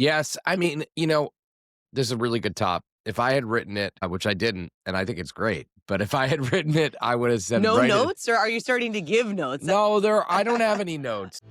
Yes, I mean, this is a really good top. If I had written it, which I didn't, and I think it's great, but if I had written it, I would have said No write it. notes, or are you starting to give notes? No, I don't have any notes.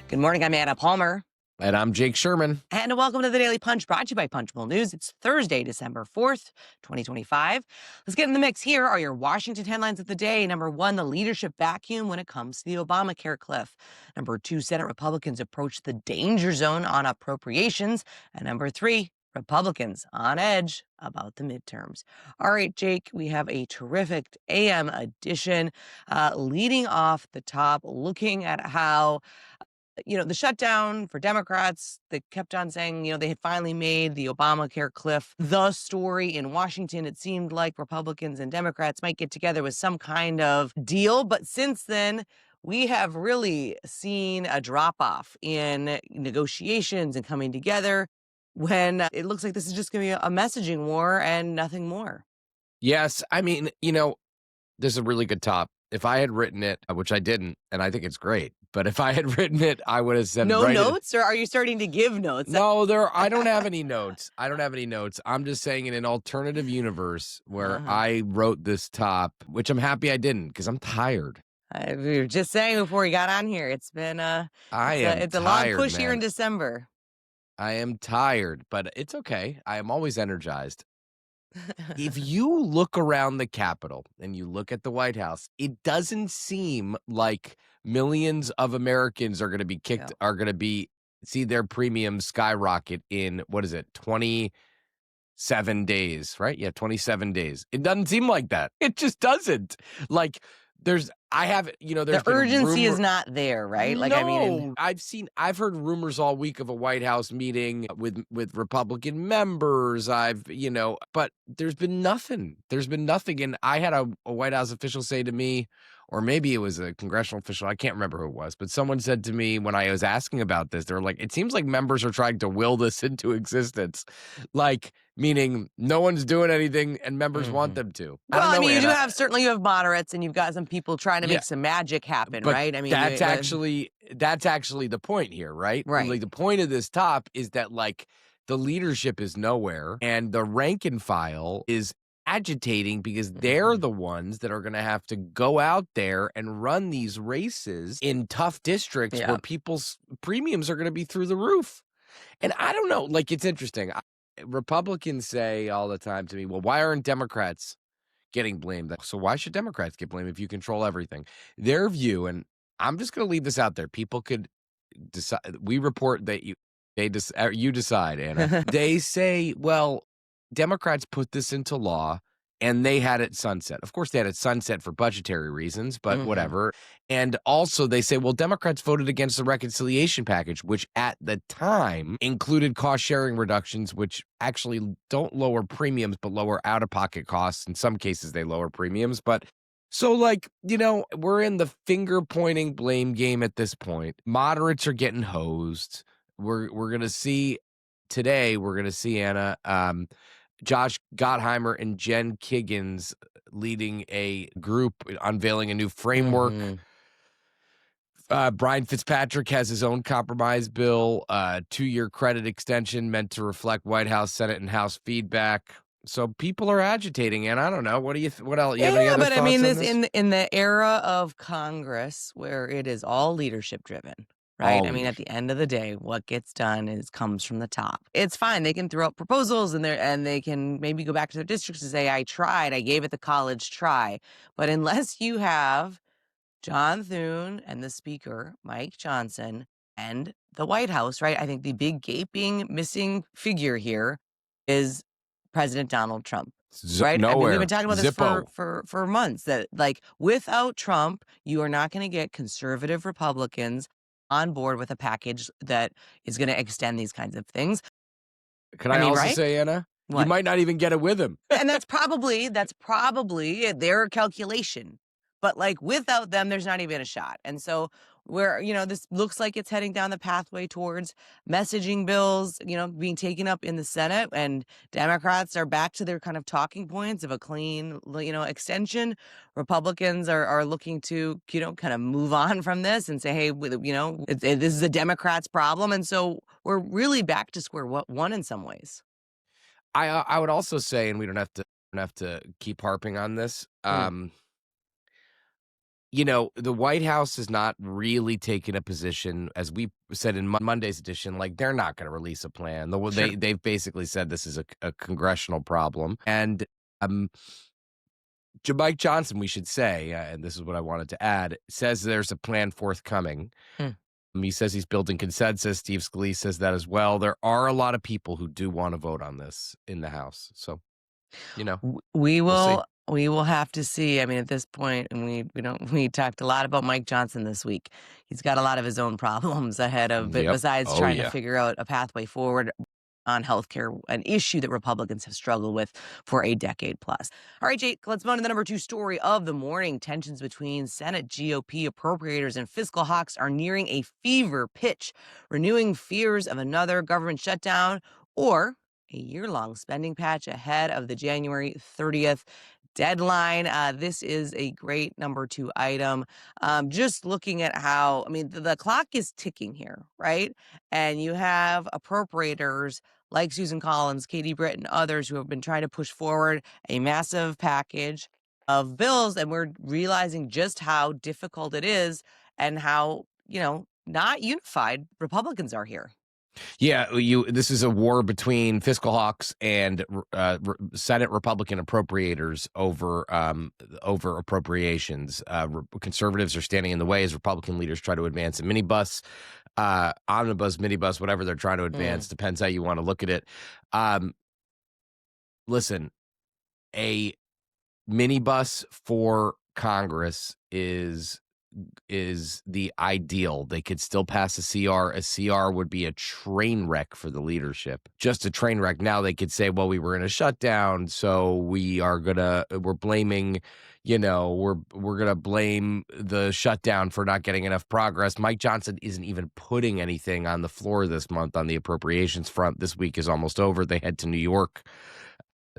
Good morning, I'm Anna Palmer. And I'm Jake Sherman. And welcome to the Daily Punch, brought to you by Punchbowl News. It's Thursday, December 4th, 2025. Let's get in the mix. Here are your Washington headlines of the day. Number one, the leadership vacuum when it comes to the Obamacare cliff. Number two, Senate Republicans approach the danger zone on appropriations. And number three, Republicans on edge about the midterms. All right, Jake, we have a terrific AM edition. Leading off the top, looking at how the shutdown for Democrats, they kept on saying, they had finally made the Obamacare cliff the story in Washington. It seemed like Republicans and Democrats might get together with some kind of deal. But since then, we have really seen a drop off in negotiations and coming together when it looks like this is just going to be a messaging war and nothing more. Yes, I mean, this is a really good top. If I had written it, which I didn't, and I think it's great, but if I had written it, I would have said No write it. notes, or are you starting to give notes? No, I don't have any notes. I don't have any notes. I'm just saying in an alternative universe where I wrote this top, which I'm happy I didn't because I'm tired. We were just saying before we got on here, it's been it's a long push here in December. I am tired, but it's okay. I am always energized. If you look around the Capitol and you look at the White House, it doesn't seem like millions of Americans are going to be see their premiums skyrocket in, 27 days, right? Yeah, 27 days. It doesn't seem like that. It just doesn't. Like, the urgency is not there, right? No, I've heard rumors all week of a White House meeting with Republican members. But there's been nothing. There's been nothing. And I had a White House official say to me, or maybe it was a congressional official, I can't remember who it was, but someone said to me when I was asking about this, they were like, it seems like members are trying to will this into existence. Like, meaning no one's doing anything and members want them to. Well, I mean, you have moderates and you've got some people trying to make some magic happen, but right? I mean, that's actually the point here, right? Right. Like the point of this top is that like the leadership is nowhere and the rank and file is agitating because they're the ones that are going to have to go out there and run these races in tough districts where people's premiums are going to be through the roof. And I don't know, like it's interesting. Republicans say all the time to me, well, why aren't Democrats getting blamed? So why should Democrats get blamed if you control everything? Their view, and I'm just going to leave this out there. People could decide. We report that you decide, Anna. They say, well, Democrats put this into law and they had it sunset. Of course, they had it sunset for budgetary reasons, but whatever. And also they say, well, Democrats voted against the reconciliation package, which at the time included cost sharing reductions, which actually don't lower premiums, but lower out-of-pocket costs. In some cases, they lower premiums. But so we're in the finger pointing blame game at this point. Moderates are getting hosed. We're going to see today, Anna, Josh Gottheimer and Jen Kiggins leading a group unveiling a new framework. Brian Fitzpatrick has his own compromise bill, 2-year credit extension meant to reflect White House, Senate, and House feedback. So people are agitating, and I don't know. What else? You have any other thoughts I mean, on this? in the era of Congress where it is all leadership driven. Right. I mean, at the end of the day, what gets done comes from the top. It's fine. They can throw out proposals and they can maybe go back to their districts and say, I tried. I gave it the college try. But unless you have John Thune and the Speaker, Mike Johnson, and the White House, right? I think the big gaping missing figure here is President Donald Trump. Right? Nowhere. I mean, we've been talking about this Zippo. for months that without Trump, you are not going to get conservative Republicans on board with a package that is going to extend these kinds of things. Can I also say, Anna? What? You might not even get it with him. And that's probably their calculation. But without them, there's not even a shot. And so where, this looks like it's heading down the pathway towards messaging bills, being taken up in the Senate, and Democrats are back to their kind of talking points of a clean, extension. Republicans are looking to, kind of move on from this and say, hey, this is a Democrats' problem. And so we're really back to square one in some ways. I would also say, and we don't have to keep harping on this. Mm, The White House has not really taken a position, as we said in Monday's edition, like they're not going to release a plan. sure. They've basically said this is a congressional problem, and Mike Johnson, we should say, and this is what I wanted to add, says there's a plan forthcoming. Mm. He says he's building consensus. Steve Scalise says that as well. There are a lot of people who do want to vote on this in the House, so We we'll see. will have to see. I mean, at this point, and we talked a lot about Mike Johnson this week. He's got a lot of his own problems ahead of, but Yep. besides Oh trying to yeah. figure out a pathway forward on healthcare, an issue that Republicans have struggled with for a decade plus. All right, Jake, let's move on to the number 2 story of the morning. Tensions between Senate GOP appropriators and fiscal hawks are nearing a fever pitch, renewing fears of another government shutdown or a year-long spending patch ahead of the January 30th deadline. This is a great number 2 item. Just looking at how, I mean, the clock is ticking here, right? And you have appropriators like Susan Collins, Katie Britt, and others who have been trying to push forward a massive package of bills. And we're realizing just how difficult it is and how, not unified Republicans are here. Yeah, this is a war between fiscal hawks and Senate Republican appropriators over appropriations. Conservatives are standing in the way as Republican leaders try to advance a minibus, omnibus, minibus, whatever they're trying to advance. Depends how you want to look at it. Listen, a minibus for Congress is the ideal. They could still pass a CR. A CR would be a train wreck for the leadership. Just a train wreck. Now they could say, well, we were in a shutdown, so we're blaming, we're gonna blame the shutdown for not getting enough progress. Mike Johnson isn't even putting anything on the floor this month on the appropriations front. This week is almost over. They head to New York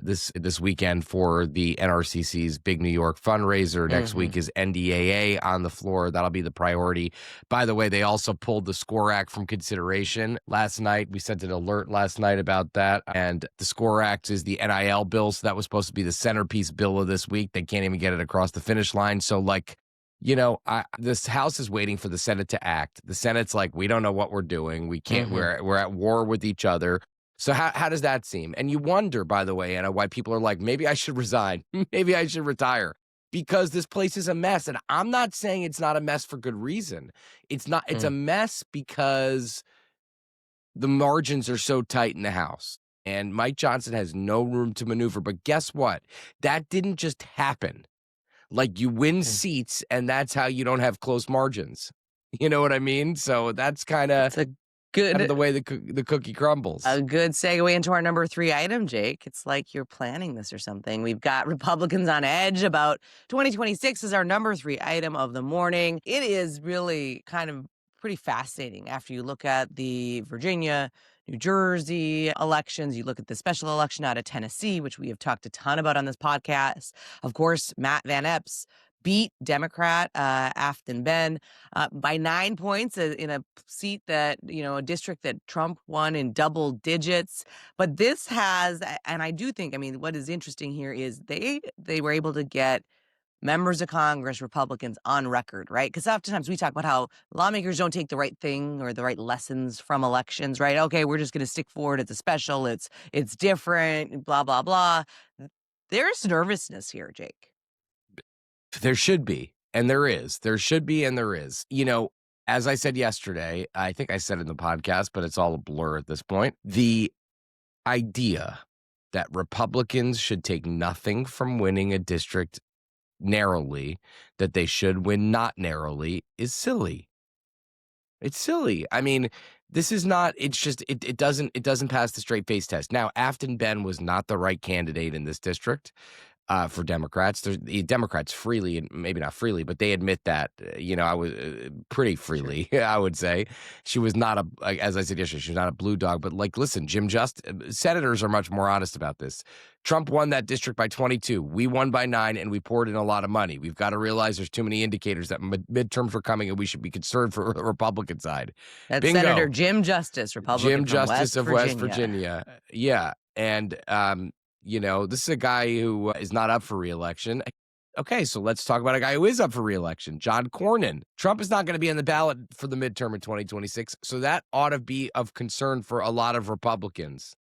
this weekend for the NRCC's big New York fundraiser. Next week is NDAA on the floor. That'll be the priority. By the way, they also pulled the SCORE Act from consideration last night. We sent an alert last night about that. And the SCORE Act is the NIL bill. So that was supposed to be the centerpiece bill of this week. They can't even get it across the finish line. So this House is waiting for the Senate to act. The Senate's like, we don't know what we're doing. We can't, we're at war with each other. So how does that seem? And you wonder, by the way, Anna, why people are like, maybe I should resign. Maybe I should retire, because this place is a mess. And I'm not saying it's not a mess for good reason. It's not. It's a mess because the margins are so tight in the House. And Mike Johnson has no room to maneuver. But guess what? That didn't just happen. Like, you win seats, and that's how you don't have close margins. You know what I mean? So that's kind of the way the cookie crumbles. A good segue into our number 3 item, Jake. It's like you're planning this or something. We've got Republicans on edge about 2026 is our number 3 item of the morning. It is really kind of pretty fascinating after you look at the Virginia, New Jersey elections. You look at the special election out of Tennessee, which we have talked a ton about on this podcast. Of course, Matt Van Epps beat Democrat Afton Ben by 9 points in a seat that, a district that Trump won in double digits. But this has, and I do think, I mean, what is interesting here is they were able to get members of Congress, Republicans, on record, right? Because oftentimes we talk about how lawmakers don't take the right thing or the right lessons from elections, right? Okay, we're just going to stick forward. It's a special. It's different. Blah blah blah. There's nervousness here, Jake. There should be, and there is. There should be, and there is. As I said yesterday, I think I said in the podcast, but it's all a blur at this point. The idea that Republicans should take nothing from winning a district narrowly, that they should win not narrowly, is silly. It's silly. I mean, this is not, it's just, it doesn't pass the straight face test. Now, Afton Ben was not the right candidate in this district. for Democrats. The Democrats freely, and maybe not freely, but they admit that. I was pretty freely, I would say. She was not as I said yesterday, she was not a blue dog. But listen, senators are much more honest about this. Trump won that district by 22. We won by 9, and we poured in a lot of money. We've got to realize there's too many indicators that midterms were coming, and we should be concerned for the Republican side. That's Bingo. Senator Jim Justice, Republican from West Virginia. Yeah, and this is a guy who is not up for re-election. Okay, so let's talk about a guy who is up for re-election, John Cornyn. Trump is not going to be on the ballot for the midterm in 2026, so that ought to be of concern for a lot of Republicans.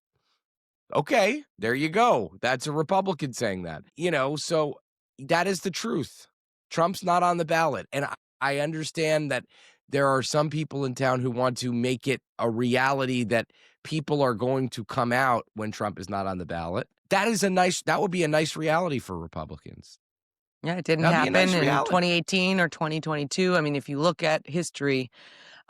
Okay, there you go. That's a Republican saying that. So that is the truth. Trump's not on the ballot. And I understand that there are some people in town who want to make it a reality that people are going to come out when Trump is not on the ballot. That would be a nice reality for Republicans. Yeah, it didn't happen in 2018 or 2022. I mean, if you look at history,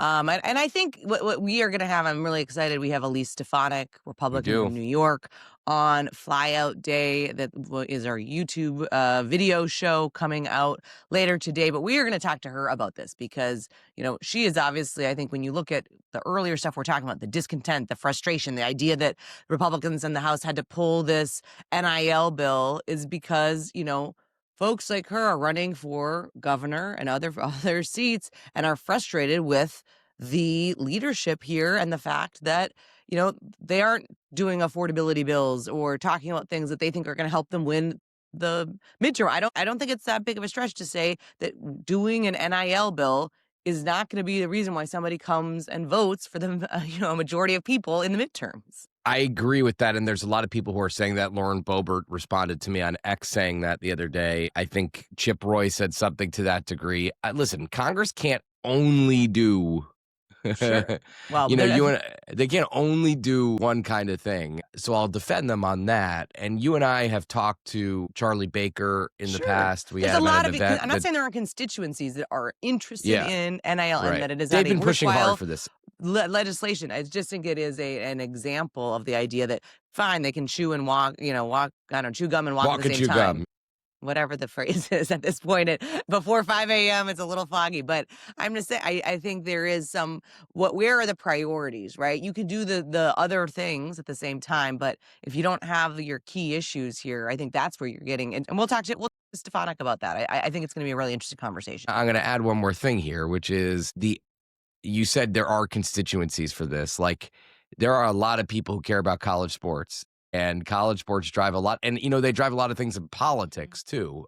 and I think what we are going to have, I'm really excited. We have Elise Stefanik, Republican from New York, on Flyout Day. That is our YouTube video show coming out later today. But we are going to talk to her about this because, she is obviously, I think when you look at the earlier stuff we're talking about, the discontent, the frustration, the idea that Republicans in the House had to pull this NIL bill is because, folks like her are running for governor and other seats and are frustrated with the leadership here and the fact that, they aren't doing affordability bills or talking about things that they think are going to help them win the midterm. I don't think it's that big of a stretch to say that doing an NIL bill is not going to be the reason why somebody comes and votes for the majority of people in the midterms. I agree with that, and there's a lot of people who are saying that. Lauren Boebert responded to me on X saying that the other day. I think Chip Roy said something to that degree. Listen, Congress can't only do Sure. Well, they can't only do one kind of thing. So I'll defend them on that. And you and I have talked to Charlie Baker in the past. There's a lot of it. I'm not saying there are constituencies that are interested in NIL and that it is they've been pushing hard for this legislation. I just think it is an example of the idea that fine, they can chew and walk, chew gum and walk at the same time. Gum. Whatever the phrase is at this point, before 5 a.m., it's a little foggy. But I'm just saying, I think there is where are the priorities, right? You can do the other things at the same time, but if you don't have your key issues here, I think that's where you're getting, and we'll talk to Stefanik about that. I think it's going to be a really interesting conversation. I'm going to add one more thing here, which is you said there are constituencies for this. There are a lot of people who care about college sports. And college sports drive a lot. And, they drive a lot of things in politics, too.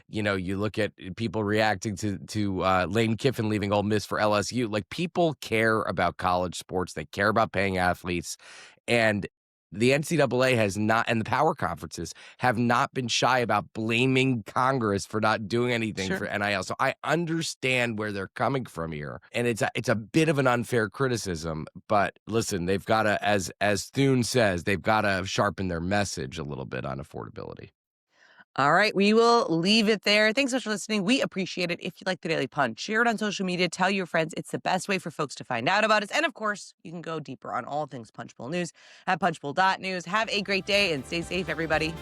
You look at people reacting to Lane Kiffin leaving Ole Miss for LSU. People care about college sports. They care about paying athletes. And the NCAA has not, and the power conferences have not been shy about blaming Congress for not doing anything for NIL. So I understand where they're coming from here. And it's a bit of an unfair criticism, but listen, they've got to, as Thune says, they've got to sharpen their message a little bit on affordability. All right, we will leave it there. Thanks so much for listening. We appreciate it. If you like the Daily Punch, share it on social media. Tell your friends. It's the best way for folks to find out about us. And, of course, you can go deeper on all things Punchbowl News at punchbowl.news. Have a great day and stay safe, everybody.